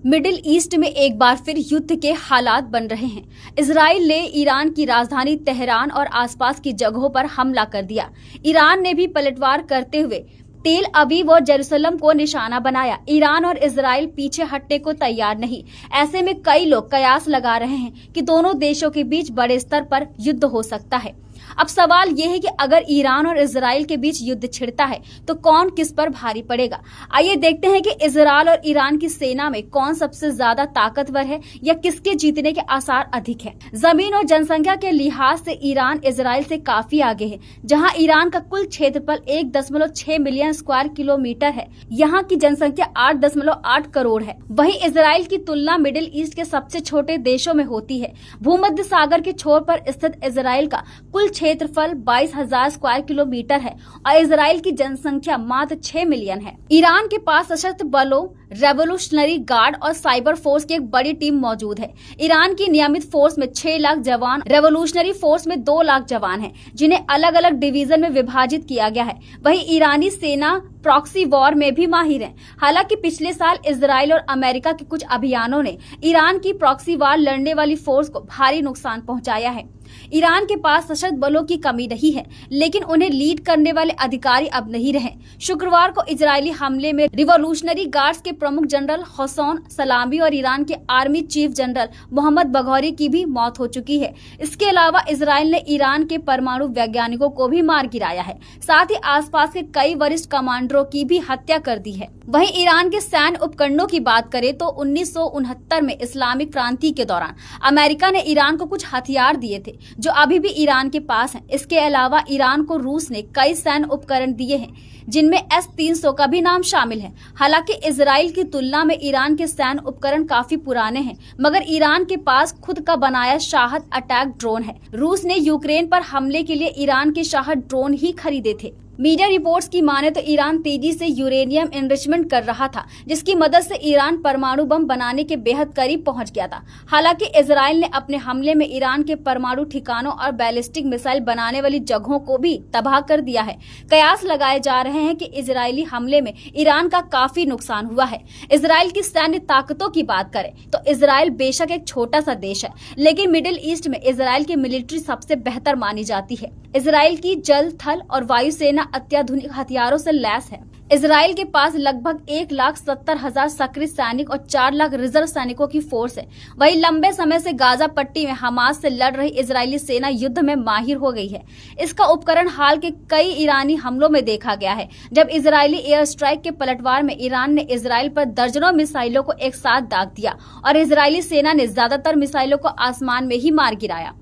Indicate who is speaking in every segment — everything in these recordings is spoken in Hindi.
Speaker 1: मिडिल ईस्ट में एक बार फिर युद्ध के हालात बन रहे हैं। इजराइल ने ईरान की राजधानी तेहरान और आसपास की जगहों पर हमला कर दिया। ईरान ने भी पलटवार करते हुए तेल अवीव और जेरूसलम को निशाना बनाया। ईरान और इजराइल पीछे हटने को तैयार नहीं। ऐसे में कई लोग कयास लगा रहे हैं कि दोनों देशों के बीच बड़े स्तर पर युद्ध हो सकता है। अब सवाल यह है कि अगर ईरान और इजराइल के बीच युद्ध छिड़ता है तो कौन किस पर भारी पड़ेगा। आइए देखते हैं कि इजराइल और ईरान की सेना में कौन सबसे ज्यादा ताकतवर है या किसके जीतने के आसार अधिक हैं। जमीन और जनसंख्या के लिहाज से ईरान इजराइल से काफी आगे है। जहां ईरान का कुल क्षेत्रफल 1.6 मिलियन स्क्वायर किलोमीटर है, यहाँ की जनसंख्या 8.8 करोड़ है। वहीं इजराइल की तुलना मिडिल ईस्ट के सबसे छोटे देशों में होती है। भूमध्य सागर के छोर पर स्थित इजराइल का कुल क्षेत्रफल 22,000 स्क्वायर किलोमीटर है और इजराइल की जनसंख्या मात्र 6 मिलियन है। ईरान के पास सशस्त्र बलों, रेवोल्यूशनरी गार्ड और साइबर फोर्स की एक बड़ी टीम मौजूद है। ईरान की नियमित फोर्स में 6 लाख जवान, रेवोल्यूशनरी फोर्स में 2 लाख जवान हैं, जिन्हें अलग अलग डिवीजन में विभाजित किया गया है। वहीं ईरानी सेना प्रॉक्सी वॉर में भी माहिर है। हालांकि पिछले साल इजराइल और अमेरिका के कुछ अभियानों ने ईरान की प्रॉक्सी वॉर लड़ने वाली फोर्स को भारी नुकसान पहुंचाया है। ईरान के पास सशस्त्र बलों की कमी नहीं है, लेकिन उन्हें लीड करने वाले अधिकारी अब नहीं रहे। शुक्रवार को इजरायली हमले में रिवॉल्यूशनरी गार्ड्स के प्रमुख जनरल हसन सलामी और ईरान के आर्मी चीफ जनरल मोहम्मद बघौरी की भी मौत हो चुकी है। इसके अलावा इजराइल ने ईरान के परमाणु वैज्ञानिकों को भी मार गिराया है। साथ ही आसपास के कई वरिष्ठ कमांडरों की भी हत्या कर दी है। वहीं ईरान के सैन्य उपकरणों की बात करें तो 1969 में इस्लामिक क्रांति के दौरान अमेरिका ने ईरान को कुछ हथियार दिए थे जो अभी भी ईरान के पास हैं। इसके अलावा ईरान को रूस ने कई सैन्य उपकरण दिए हैं, जिनमें S-300 का भी नाम शामिल है। हालांकि इजराइल की तुलना में ईरान के सैन्य उपकरण काफी पुराने हैं, मगर ईरान के पास खुद का बनाया शाहद अटैक ड्रोन है। रूस ने यूक्रेन पर हमले के लिए ईरान के शाहद ड्रोन ही खरीदे थे। मीडिया रिपोर्ट्स की माने तो ईरान तेजी से यूरेनियम एनरिचमेंट कर रहा था, जिसकी मदद से ईरान परमाणु बम बनाने के बेहद करीब पहुंच गया था। हालांकि इजराइल ने अपने हमले में ईरान के परमाणु ठिकानों और बैलिस्टिक मिसाइल बनाने वाली जगहों को भी तबाह कर दिया है। कयास लगाए जा रहे हैं कि इजरायली हमले में ईरान का काफी नुकसान हुआ है। इजराइल की सैन्य ताकतों की बात करें तो इजराइल बेशक एक छोटा सा देश है, लेकिन मिडिल ईस्ट में इजराइल की मिलिट्री सबसे बेहतर मानी जाती है। इजराइल की जल, थल और वायु सेना अत्याधुनिक हथियारों से लैस है। इजराइल के पास लगभग 1,70,000 सक्रिय सैनिक और 4 लाख रिजर्व सैनिकों की फोर्स है। वहीं लंबे समय से गाजा पट्टी में हमास से लड़ रही इजरायली सेना युद्ध में माहिर हो गई है। इसका उपकरण हाल के कई ईरानी हमलों में देखा गया है। जब इजरायली एयर स्ट्राइक के पलटवार में ईरान ने इजराइल पर दर्जनों मिसाइलों को एक साथ दाग दिया और इजरायली सेना ने ज्यादातर मिसाइलों को आसमान में ही मार गिराया।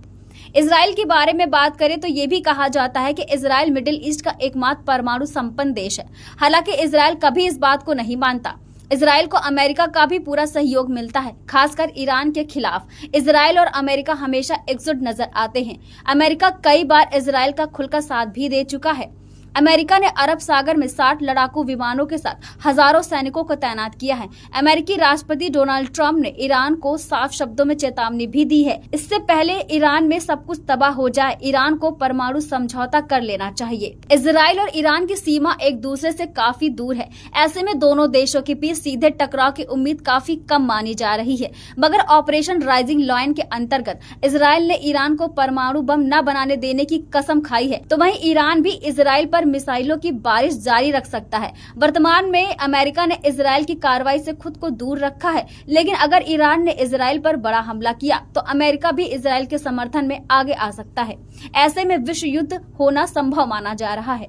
Speaker 1: इजराइल के बारे में बात करें तो ये भी कहा जाता है कि इजराइल मिडिल ईस्ट का एकमात्र परमाणु संपन्न देश है। हालांकि इजराइल कभी इस बात को नहीं मानता। इजराइल को अमेरिका का भी पूरा सहयोग मिलता है, खासकर ईरान के खिलाफ। इजराइल और अमेरिका हमेशा एकजुट नजर आते हैं। अमेरिका कई बार इजराइल का खुलकर साथ भी दे चुका है। अमेरिका ने अरब सागर में 60 लड़ाकू विमानों के साथ हजारों सैनिकों को तैनात किया है। अमेरिकी राष्ट्रपति डोनाल्ड ट्रंप ने ईरान को साफ शब्दों में चेतावनी भी दी है। इससे पहले ईरान में सब कुछ तबाह हो जाए, ईरान को परमाणु समझौता कर लेना चाहिए। इजराइल और ईरान की सीमा एक दूसरे से काफी दूर है। ऐसे में दोनों देशों के बीच सीधे टकराव की उम्मीद काफी कम मानी जा रही है। मगर ऑपरेशन राइजिंग लायन के अंतर्गत इजराइल ने ईरान को परमाणु बम न बनाने देने की कसम खाई है, तो वहीं ईरान भी इजराइल पर मिसाइलों की बारिश जारी रख सकता है। वर्तमान में अमेरिका ने इजराइल की कार्रवाई से खुद को दूर रखा है, लेकिन अगर ईरान ने इजराइल पर बड़ा हमला किया तो अमेरिका भी इजराइल के समर्थन में आगे आ सकता है। ऐसे में विश्व युद्ध होना संभव माना जा रहा है।